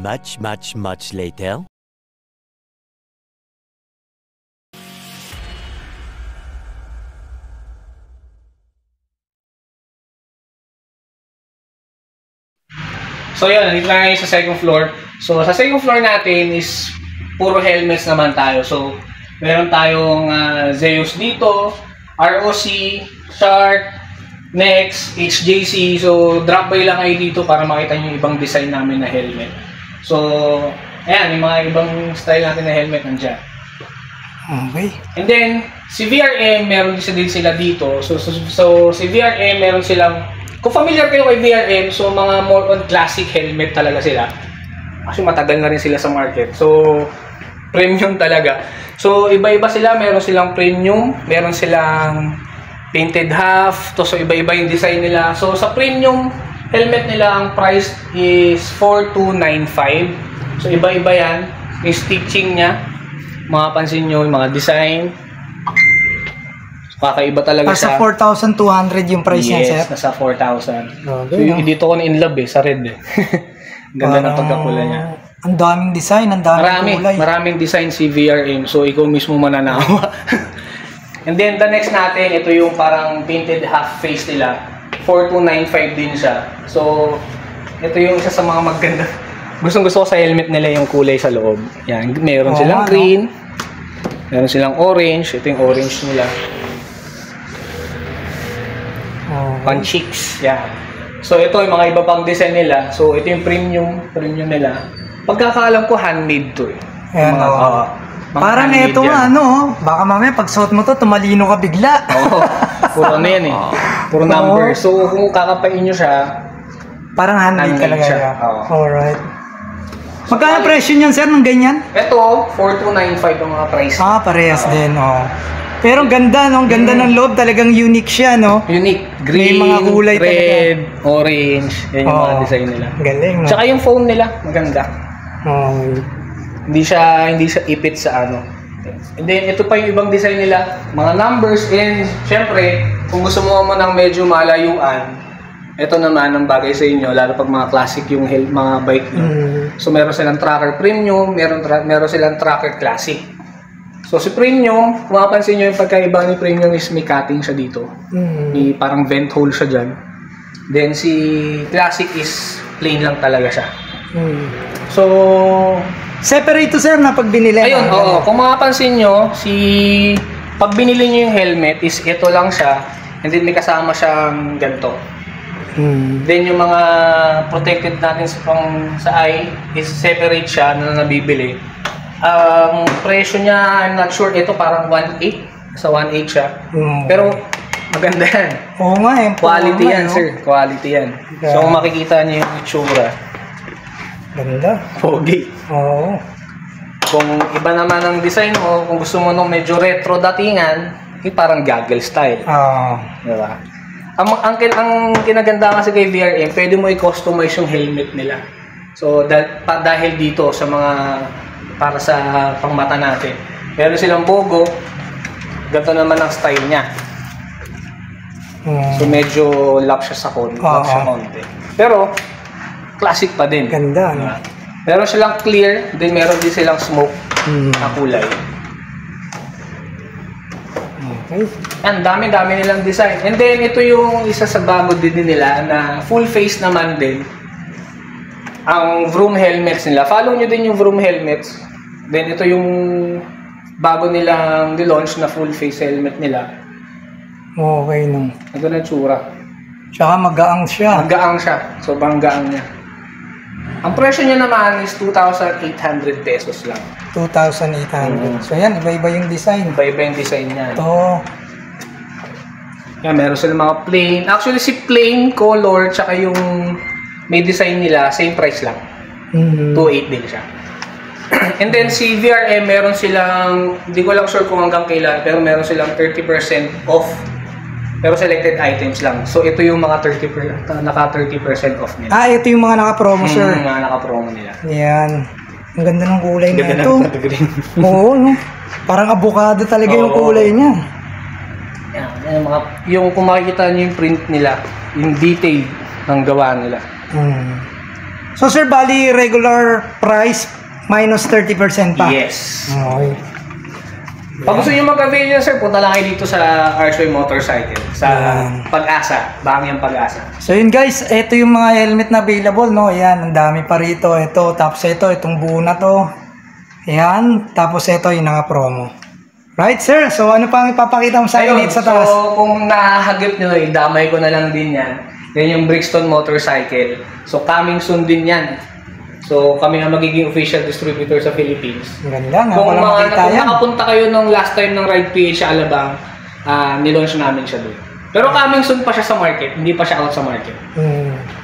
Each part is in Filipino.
Much later. So yun, nandito na ngayon sa second floor. So sa second floor natin is puro helmets naman tayo. So meron tayong Zeus dito, ROC, Shark, Next, HJC. So drop by lang kayo dito para makita nyo yung ibang design namin na helmet. So ayan, yung mga ibang style natin na helmet nandyan. Okay. And then si VRM, meron din sila dito. So si VRM, meron silang, kung familiar kayo kay VRM, so mga more on classic helmet talaga sila. Kasi matagal na rin sila sa market. So, premium talaga. So, iba-iba sila. Meron silang premium, meron silang painted half. So, iba-iba yung design nila. So, sa premium helmet nila, ang price is 4,295. So, iba-iba yan. Yung stitching niya, makapansin nyo yung mga design. Kakaiba talaga siya. Nasa 4,200 yung price niya, sir? Yes, nasa 4,000. Okay, so, dito ko na in love sa red Ganda ng pagkakula niya. Ang daming design, ang daming kulay. Maraming design si VRM, so ikaw mismo mananawa. And then the next natin, ito yung parang painted half face nila. 4,295 din siya. So, ito yung isa sa mga maganda. Gustong-gusto ko sa helmet nila yung kulay sa loob. Yan, meron silang green, meron silang orange. Ito yung orange nila. Pan cheeks, yan. So ito yung mga iba pang design nila. So ito yung premium nila. Pagkakaalam ko handmade to eh. Ayan, parang ito baka mamaya pag suot mo to, tumalino ka bigla. Oo, puro na yan eh. Puro number. So kung kakapain nyo siya, parang handmade talaga siya. Alright. Magkano So, presyo niyan, sir, ng ganyan? Ito, 4,295 ang mga price. Parehas din, Pero ang ganda, no? Ang ganda ng loob. Talagang unique siya, no? Unique. Green, may mga kulay red, orange. Yan yung mga design nila. Galing, no? Tsaka yung foam nila, maganda. Hindi siya ipit sa ano. And then, ito pa yung ibang design nila. Mga numbers. And, syempre, kung gusto mo ng medyo malayuan, ito naman ang bagay sa inyo, lalo pag mga classic yung mga bike nyo. So, meron silang tracker premium, meron silang tracker classic. So, si premium, kung mapapansin nyo yung pagkaiba ni premium is may cutting siya dito. May parang vent hole siya dyan. Then, si classic is plain lang talaga siya. So, separate to, sir, na pag binili. Ayun, oo. Kung mapapansin nyo, pag binili nyo yung helmet is ito lang siya. And then, may kasama siyang ganito. Then, yung mga protected natin sa eye is separate siya na nabibili. Ang presyo niya, I'm not sure, ito parang 1.8. Sa 1.8 siya. Pero maganda yan. Oo nga eh. Quality yan, sir. Quality yan. So kung makikita niyo yung itsura. Ganda. Pogi. Oo. Kung iba naman ang design mo, kung gusto mo nung medyo retro datingan, parang goggle style. Diba? Ang kinaganda kasi kay VRM, pwede mo i-customize yung helmet nila. So dahil dito sa mga para sa pangmata natin. Meron silang bogo. Ganito naman ang style niya. So medyo lap siya sa konti. Pero classic pa din. Ganda, no? Meron silang clear, then meron din silang smoke na kulay. Okay. Ang dami-dami nilang design. And then ito yung isa sa bago din nila na full face naman din. Ang Vroom helmets nila. Follow nyo din yung Vroom helmets. Then ito yung bago nilang nilaunch na full face helmet nila. Okay, no. Ito na tsura. Tsaka magaang siya. Magaang siya. Sobrang gaang niya. Ang presyo niya naman is 2,800 pesos lang. 2,800. So yan, iba-iba yung design. Iba-iba yung design niya. Ito. Yan, meron sila mga plain. Actually, si plain color tsaka yung may design nila, same price lang. 2,800 din siya. And then si VRM, meron silang, hindi ko lang sure kung hanggang kailan, pero meron silang 30% off. Pero selected items lang. So ito yung mga naka 30% off nila. Ito yung mga naka-promo, sir. Yung mga naka-promo nila. Yan. Ang ganda ng kulay na ito. Green. Oo, no? Parang avocado talaga yung kulay niya. Yan, yung kung makikita niyo yung print nila, yung detail ng gawa nila. So sir, bali regular price minus 30% pa? Yes. Okay. Pag gusto nyo mag-avail yan, sir, punta lang kayo dito sa Archway Motorcycle. Sa Pag-asa. Bangyang Pag-asa. So yun guys, ito yung mga helmet na available, no? Ayan, ang dami pa rito. Ito, tapos ito, itong buo na to. Ayan, tapos ito yung naka-promo. Right sir, so ano pa ang ipapakita mo sa akin dito sa taas? So kung nahagip nyo, damay ko na lang din yan. Yan yung Brixton Motorcycle. So coming soon din yan. So kami ang magiging official distributor sa Philippines. Ganda nga, Kung walang makita yan. nakapunta kayo nung last time ng Ride PH sa Alabang, nilaunch namin siya doon. Pero coming soon pa siya sa market, hindi pa siya out sa market.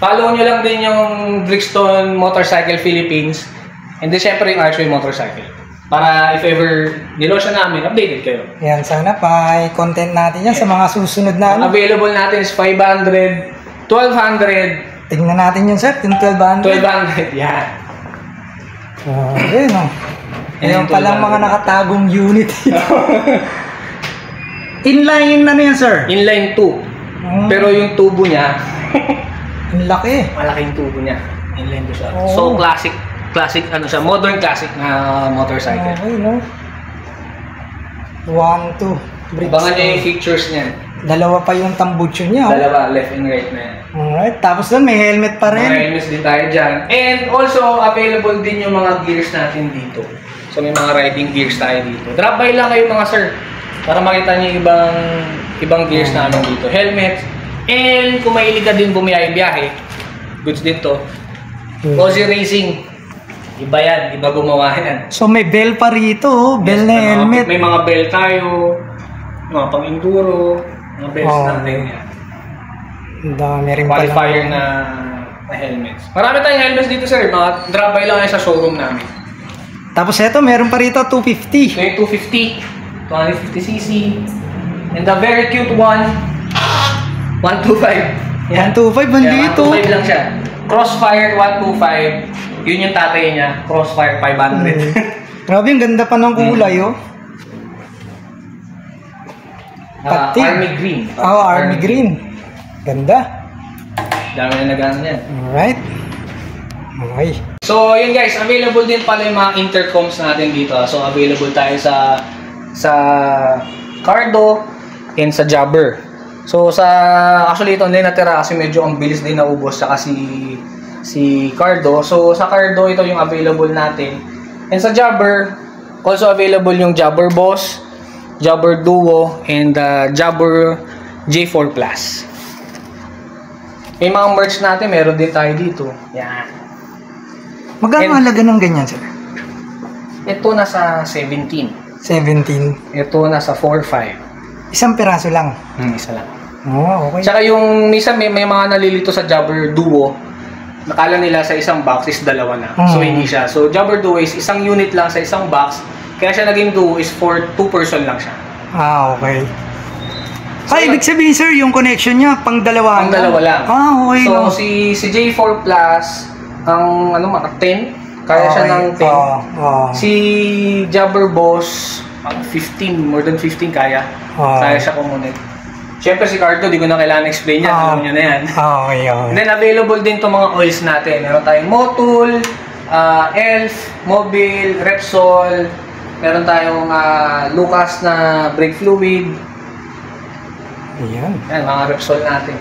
Follow nyo lang din yung Brixton Motorcycle Philippines, and then syempre yung Archway Motorcycle. Para if ever nilaunch na namin, updated kayo. Yan, sana pa content natin yan sa mga susunod na ano. Available natin is 500, 1,200, Tingnan natin yun sir, yung 1200. 1,200, yan. Ayun o. Ayun palang mga nakatagong unit. Inline ano yan sir? Inline 2. Pero yung tubo niya, Ang laki. malaking tubo niya. Inline 2 siya. Oo. So classic ano siya, modern classic na motorcycle. Okay no. 1, 2. Abangan niyo yung features niyan. Dalawa pa yung tambucho niya. Dalawa, left and right na yan. Alright, tapos doon may helmet pa Mga rin. helmets din tayo dyan. And also, available din yung mga gears natin dito. So may mga riding gears tayo dito. Drop by lang kayo mga sir. Para makita niyo yung ibang gears namin dito. Helmets. And kung mahilig ka din bumiyahe-biyahe, goods din to. Cozy Racing. Iba yan. Iba gumawa yan. So may bell pa rito, oh. Bell na helmet. May mga bell tayo. Mga pang-enduro. Mga bells natin yan. Ang dami rin pala. Qualifier na helmets. Marami tayong helmets dito sir. Mga drop by lang yan sa showroom namin. Tapos eto, meron pa rito 250. So yung 250, 250cc. And the very cute one, 125. 125 man dito. 125 lang siya. Crossfire 125. Yun yung tatay niya. Crossfire 500. Grabe, ang ganda pa ng kulay, oh. Pati. Army green. Oh, army green. Ganda. Dami na nagano yan. Alright. Okay. So, yun guys, available din pala yung mga intercoms natin dito. So, available tayo sa Cardo and sa Jabber. So, actually ito hindi natira kasi medyo ang bilis din naubos saka si Cardo. So, sa Cardo ito yung available natin. And sa Jabber, also available yung Jabber Boss, Jabber Duo, and Jabber J4 Plus. Yung mga merch natin, meron din tayo dito. Yan. Magkano halaga ng ganyan, sir? Ito nasa 17. 17. Ito nasa 4-5. Isang piraso lang. Isa lang. Oh, okay. Tsaka yung minsan may mga nalilito sa Jabber Duo, nakala nila sa isang box is dalawa na. So hindi siya. So Jabber Duo is isang unit lang sa isang box. Kaya siya naging Duo is for 2 person lang siya. Okay. Ibig sabihin sir, yung connection niya pang dalawa Pang dalawa lang. Okay. So no? si J4 Plus, ang 10, kaya siya ng 10. Si Jabber Boss, 15, more than 15 kaya. Kaya siya kumonect. Siyempre si Cardo, di ko na kailangan explain yan. Alam nyo na yan. Okay. And then available din itong mga oils natin. Meron tayong Motul, Elf, Mobil, Repsol. Meron tayong Lucas na brake fluid. Ayan. Yan, mga Repsol natin.